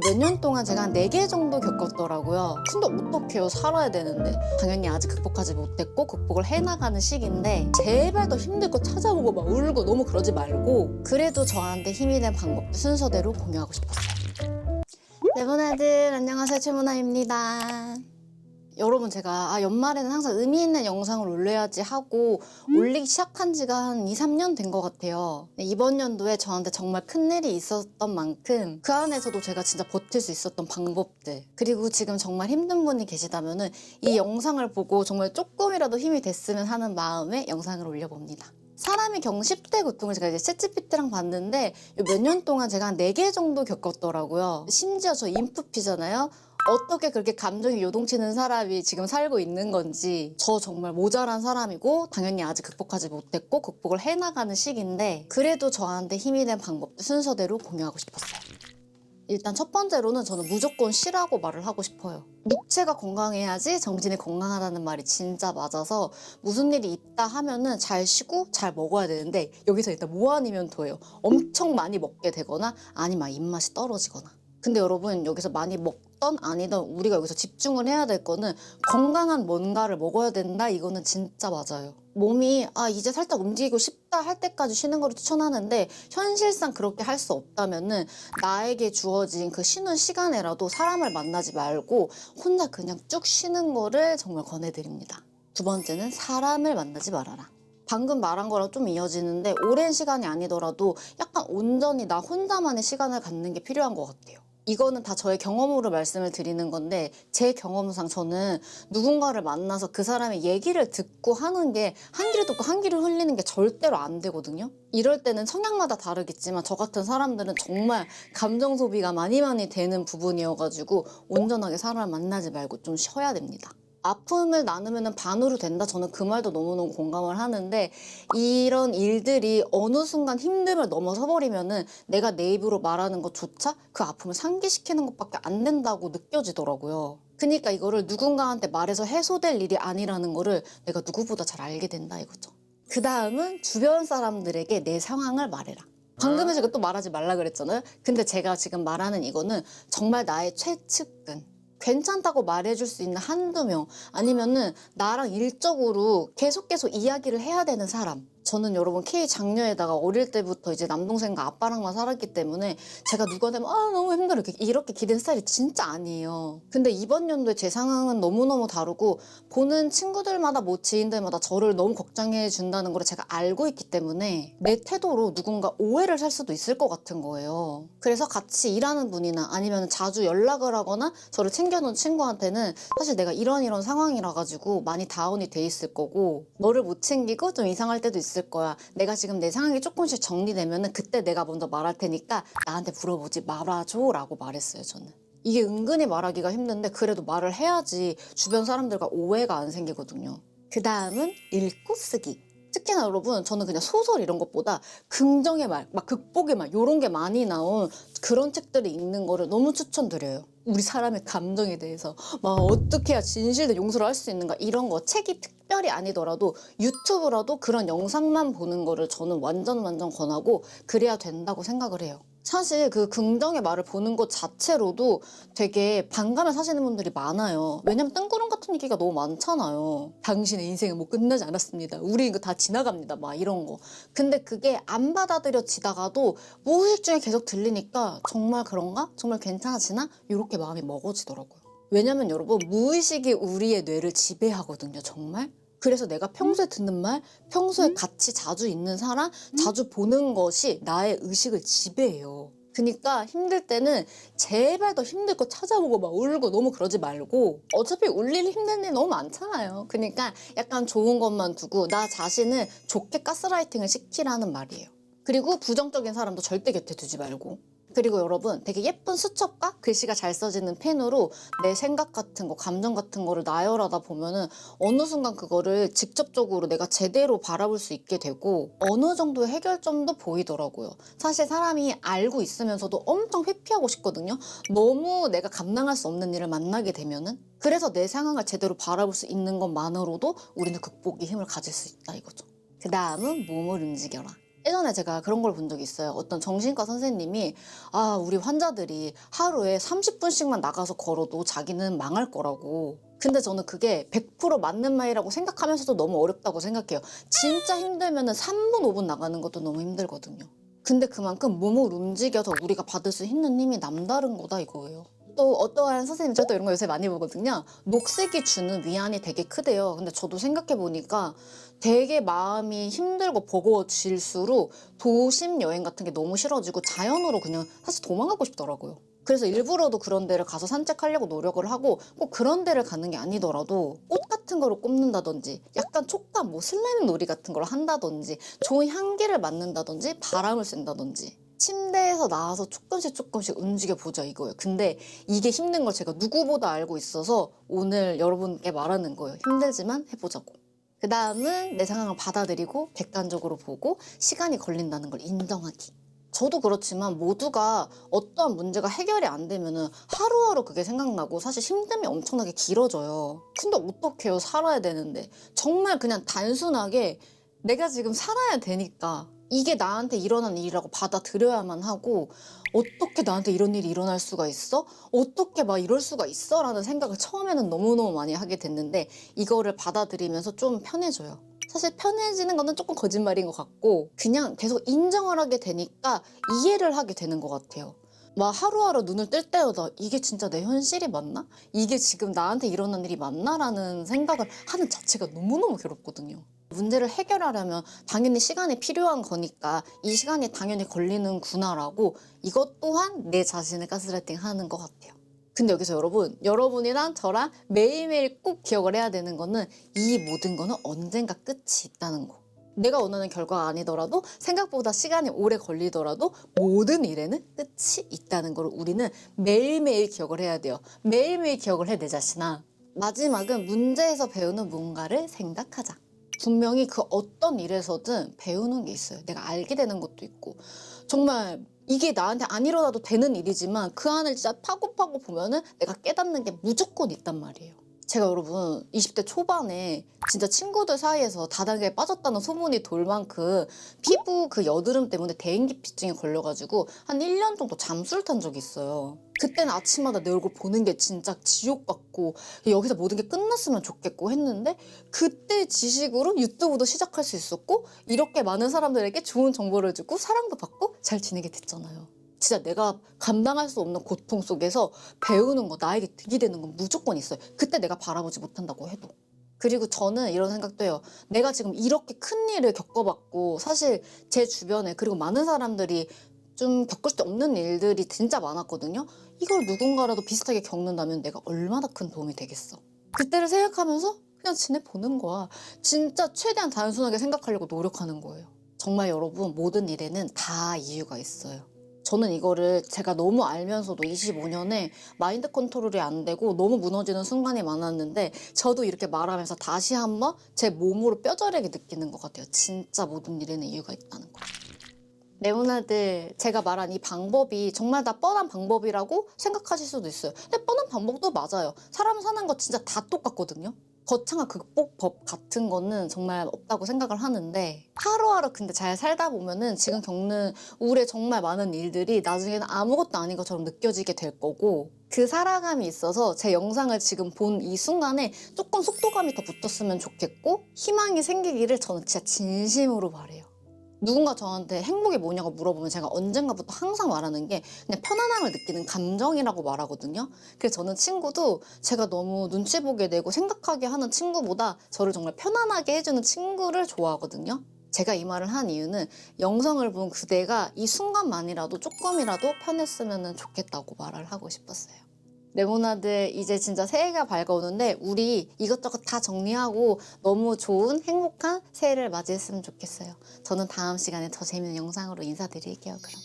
몇 년 동안 제가 한 4개 정도 겪었더라고요. 근데 어떡해요, 살아야 되는데. 당연히 아직 극복하지 못했고 극복을 해나가는 시기인데 제발 더 힘들 거 찾아보고 막 울고 너무 그러지 말고 그래도 저한테 힘이 된 방법도 순서대로 공유하고 싶었어요. 네모나들 안녕하세요, 최모나입니다. 여러분, 제가 연말에는 항상 의미 있는 영상을 올려야지 하고 올리기 시작한 지가 한 2, 3년 된 것 같아요. 이번 연도에 저한테 정말 큰일이 있었던 만큼 그 안에서도 제가 진짜 버틸 수 있었던 방법들, 그리고 지금 정말 힘든 분이 계시다면 이 영상을 보고 정말 조금이라도 힘이 됐으면 하는 마음에 영상을 올려봅니다. 사람이 겪는 10대 고통을 제가 이제 챗GPT랑 봤는데 몇 년 동안 제가 한 4개 정도 겪었더라고요. 심지어 저 인프피잖아요. 어떻게 그렇게 감정이 요동치는 사람이 지금 살고 있는 건지, 저 정말 모자란 사람이고 당연히 아직 극복하지 못했고 극복을 해나가는 시기인데 그래도 저한테 힘이 된 방법도 순서대로 공유하고 싶었어요. 일단 첫 번째로는 저는 무조건 쉬라고 말을 하고 싶어요. 육체가 건강해야지 정신이 건강하다는 말이 진짜 맞아서 무슨 일이 있다 하면은 잘 쉬고 잘 먹어야 되는데 여기서 일단 뭐 아니면 도예요. 엄청 많이 먹게 되거나 아니면 입맛이 떨어지거나. 근데 여러분, 여기서 많이 먹던 아니던 우리가 여기서 집중을 해야 될 거는 건강한 뭔가를 먹어야 된다, 이거는 진짜 맞아요. 몸이 이제 살짝 움직이고 싶다 할 때까지 쉬는 거를 추천하는데 현실상 그렇게 할 수 없다면은 나에게 주어진 그 쉬는 시간에라도 사람을 만나지 말고 혼자 그냥 쭉 쉬는 거를 정말 권해드립니다. 두 번째는 사람을 만나지 말아라. 방금 말한 거랑 좀 이어지는데 오랜 시간이 아니더라도 약간 온전히 나 혼자만의 시간을 갖는 게 필요한 것 같아요. 이거는 다 저의 경험으로 말씀을 드리는 건데 제 경험상 저는 누군가를 만나서 그 사람의 얘기를 듣고 하는 게 한 귀를 듣고 한 귀를 흘리는 게 절대로 안 되거든요. 이럴 때는 성향마다 다르겠지만 저 같은 사람들은 정말 감정 소비가 많이 되는 부분이어가지고 온전하게 사람을 만나지 말고 좀 쉬어야 됩니다. 아픔을 나누면 반으로 된다. 저는 그 말도 너무너무 공감을 하는데 이런 일들이 어느 순간 힘듦을 넘어서 버리면은 내가 내 입으로 말하는 것조차 그 아픔을 상기시키는 것밖에 안 된다고 느껴지더라고요. 그러니까 이거를 누군가한테 말해서 해소될 일이 아니라는 거를 내가 누구보다 잘 알게 된다, 이거죠. 그 다음은 주변 사람들에게 내 상황을 말해라. 방금 제가 또 말하지 말라 그랬잖아요. 근데 제가 지금 말하는 이거는 정말 나의 최측근, 괜찮다고 말해줄 수 있는 한두 명, 아니면은 나랑 일적으로 계속 이야기를 해야 되는 사람. 저는 여러분 K 장녀에다가 어릴 때부터 이제 남동생과 아빠랑만 살았기 때문에 제가 누구한테 너무 힘들어 이렇게 기댄 스타일이 진짜 아니에요. 근데 이번 연도에 제 상황은 너무너무 다르고 보는 친구들마다 뭐 지인들마다 저를 너무 걱정해 준다는 걸 제가 알고 있기 때문에 내 태도로 누군가 오해를 살 수도 있을 것 같은 거예요. 그래서 같이 일하는 분이나 아니면 자주 연락을 하거나 저를 챙겨놓은 친구한테는 사실 내가 이런 상황이라 가지고 많이 다운이 돼 있을 거고 너를 못 챙기고 좀 이상할 때도 있을 거야. 내가 지금 내 상황이 조금씩 정리되면은 그때 내가 먼저 말할 테니까 나한테 물어보지 말아줘 라고 말했어요. 저는 이게 은근히 말하기가 힘든데 그래도 말을 해야지 주변 사람들과 오해가 안 생기거든요. 그 다음은 읽고 쓰기. 특히나 여러분, 저는 그냥 소설 이런 것보다 긍정의 말, 막 극복의 말 이런 게 많이 나온 그런 책들을 읽는 거를 너무 추천드려요. 우리 사람의 감정에 대해서 막 어떻게 해야 진실된 용서를 할 수 있는가, 이런 거 책이 특별히 아니더라도 유튜브라도 그런 영상만 보는 거를 저는 완전 권하고 그래야 된다고 생각을 해요. 사실 그 긍정의 말을 보는 것 자체로도 되게 반감을 사시는 분들이 많아요. 왜냐면 뜬구름 같은 얘기가 너무 많잖아요. 당신의 인생은 뭐 끝나지 않았습니다. 우리 이거 다 지나갑니다. 막 이런 거. 근데 그게 안 받아들여지다가도 무의식 중에 계속 들리니까 정말 그런가? 정말 괜찮아지나? 이렇게 마음이 먹어지더라고요. 왜냐면 여러분, 무의식이 우리의 뇌를 지배하거든요. 정말. 그래서 내가 평소에 듣는 말, 평소에 같이 자주 있는 사람, 자주 보는 것이 나의 의식을 지배해요. 그러니까 힘들 때는 제발 더 힘들 거 찾아보고 막 울고 너무 그러지 말고, 어차피 울 일 힘든 일 너무 많잖아요. 그러니까 약간 좋은 것만 두고 나 자신을 좋게 가스라이팅을 시키라는 말이에요. 그리고 부정적인 사람도 절대 곁에 두지 말고. 그리고 여러분, 되게 예쁜 수첩과 글씨가 잘 써지는 펜으로 내 생각 같은 거, 감정 같은 거를 나열하다 보면은 어느 순간 그거를 직접적으로 내가 제대로 바라볼 수 있게 되고 어느 정도의 해결점도 보이더라고요. 사실 사람이 알고 있으면서도 엄청 회피하고 싶거든요. 너무 내가 감당할 수 없는 일을 만나게 되면은. 그래서 내 상황을 제대로 바라볼 수 있는 것만으로도 우리는 극복의 힘을 가질 수 있다, 이거죠. 그 다음은 몸을 움직여라. 예전에 제가 그런 걸 본 적이 있어요. 어떤 정신과 선생님이 우리 환자들이 하루에 30분씩만 나가서 걸어도 자기는 망할 거라고. 근데 저는 그게 100% 맞는 말이라고 생각하면서도 너무 어렵다고 생각해요. 진짜 힘들면은 3분, 5분 나가는 것도 너무 힘들거든요. 근데 그만큼 몸을 움직여서 우리가 받을 수 있는 힘이 남다른 거다 이거예요. 또 어떠한 선생님, 저도 이런 거 요새 많이 보거든요. 녹색이 주는 위안이 되게 크대요. 근데 저도 생각해 보니까 되게 마음이 힘들고 버거워질수록 도심 여행 같은 게 너무 싫어지고 자연으로 그냥 사실 도망가고 싶더라고요. 그래서 일부러도 그런 데를 가서 산책하려고 노력을 하고, 꼭 그런 데를 가는 게 아니더라도 꽃 같은 거를 꼽는다든지, 약간 촉감, 뭐 슬라임 놀이 같은 걸 한다든지, 좋은 향기를 맡는다든지, 바람을 쐰다든지, 침대에서 나와서 조금씩 움직여 보자 이거예요. 근데 이게 힘든 걸 제가 누구보다 알고 있어서 오늘 여러분께 말하는 거예요. 힘들지만 해보자고. 그 다음은 내 상황을 받아들이고 객관적으로 보고 시간이 걸린다는 걸 인정하기. 저도 그렇지만 모두가 어떠한 문제가 해결이 안 되면은 하루하루 그게 생각나고 사실 힘듦이 엄청나게 길어져요. 근데 어떡해요? 살아야 되는데. 정말 그냥 단순하게 내가 지금 살아야 되니까 이게 나한테 일어난 일이라고 받아들여야만 하고, 어떻게 나한테 이런 일이 일어날 수가 있어? 어떻게 막 이럴 수가 있어? 라는 생각을 처음에는 너무너무 많이 하게 됐는데, 이거를 받아들이면서 좀 편해져요. 사실 편해지는 거는 조금 거짓말인 것 같고, 그냥 계속 인정을 하게 되니까 이해를 하게 되는 것 같아요. 막 하루하루 눈을 뜰 때마다 이게 진짜 내 현실이 맞나? 이게 지금 나한테 일어난 일이 맞나? 라는 생각을 하는 자체가 너무너무 괴롭거든요. 문제를 해결하려면 당연히 시간이 필요한 거니까 이 시간이 당연히 걸리는구나라고, 이것 또한 내 자신을 가스라이팅 하는 것 같아요. 근데 여기서 여러분이랑 저랑 매일매일 꼭 기억을 해야 되는 거는, 이 모든 거는 언젠가 끝이 있다는 거. 내가 원하는 결과가 아니더라도, 생각보다 시간이 오래 걸리더라도 모든 일에는 끝이 있다는 걸 우리는 매일매일 기억을 해야 돼요. 매일매일 기억을 해, 내 자신아. 마지막은 문제에서 배우는 뭔가를 생각하자. 분명히 그 어떤 일에서든 배우는 게 있어요. 내가 알게 되는 것도 있고, 정말 이게 나한테 안 일어나도 되는 일이지만 그 안을 진짜 파고 보면은 내가 깨닫는 게 무조건 있단 말이에요. 제가 여러분 20대 초반에 진짜 친구들 사이에서 다단계에 빠졌다는 소문이 돌 만큼 피부 그 여드름 때문에 대인기피증에 걸려가지고 한 1년 정도 잠수를 탄 적이 있어요. 그때는 아침마다 내 얼굴 보는 게 진짜 지옥 같고, 여기서 모든 게 끝났으면 좋겠고 했는데, 그때 지식으로 유튜브도 시작할 수 있었고, 이렇게 많은 사람들에게 좋은 정보를 주고 사랑도 받고 잘 지내게 됐잖아요. 진짜 내가 감당할 수 없는 고통 속에서 배우는 거, 나에게 득이 되는 건 무조건 있어요. 그때 내가 바라보지 못한다고 해도. 그리고 저는 이런 생각도 해요. 내가 지금 이렇게 큰 일을 겪어봤고, 사실 제 주변에, 그리고 많은 사람들이 좀 겪을 수 없는 일들이 진짜 많았거든요. 이걸 누군가라도 비슷하게 겪는다면 내가 얼마나 큰 도움이 되겠어. 그때를 생각하면서 그냥 지내보는 거야. 진짜 최대한 단순하게 생각하려고 노력하는 거예요. 정말 여러분, 모든 일에는 다 이유가 있어요. 저는 이거를 제가 너무 알면서도 25년에 마인드 컨트롤이 안 되고 너무 무너지는 순간이 많았는데, 저도 이렇게 말하면서 다시 한번 제 몸으로 뼈저리게 느끼는 것 같아요. 진짜 모든 일에는 이유가 있다는 거. 네모나들, 제가 말한 이 방법이 정말 다 뻔한 방법이라고 생각하실 수도 있어요. 근데 뻔한 방법도 맞아요. 사람 사는 거 진짜 다 똑같거든요. 거창한 극복법 같은 거는 정말 없다고 생각을 하는데, 하루하루 근데 잘 살다 보면은 지금 겪는 우울의 정말 많은 일들이 나중에는 아무것도 아닌 것처럼 느껴지게 될 거고, 그 살아감이 있어서 제 영상을 지금 본 이 순간에 조금 속도감이 더 붙었으면 좋겠고, 희망이 생기기를 저는 진짜 진심으로 바래요. 누군가 저한테 행복이 뭐냐고 물어보면 제가 언젠가부터 항상 말하는 게 그냥 편안함을 느끼는 감정이라고 말하거든요. 그래서 저는 친구도 제가 너무 눈치 보게 되고 생각하게 하는 친구보다 저를 정말 편안하게 해주는 친구를 좋아하거든요. 제가 이 말을 한 이유는, 영상을 본 그대가 이 순간만이라도 조금이라도 편했으면 좋겠다고 말을 하고 싶었어요. 레모나드, 이제 진짜 새해가 밝아오는데 우리 이것저것 다 정리하고 너무 좋은 행복한 새해를 맞이했으면 좋겠어요. 저는 다음 시간에 더 재밌는 영상으로 인사드릴게요. 그럼.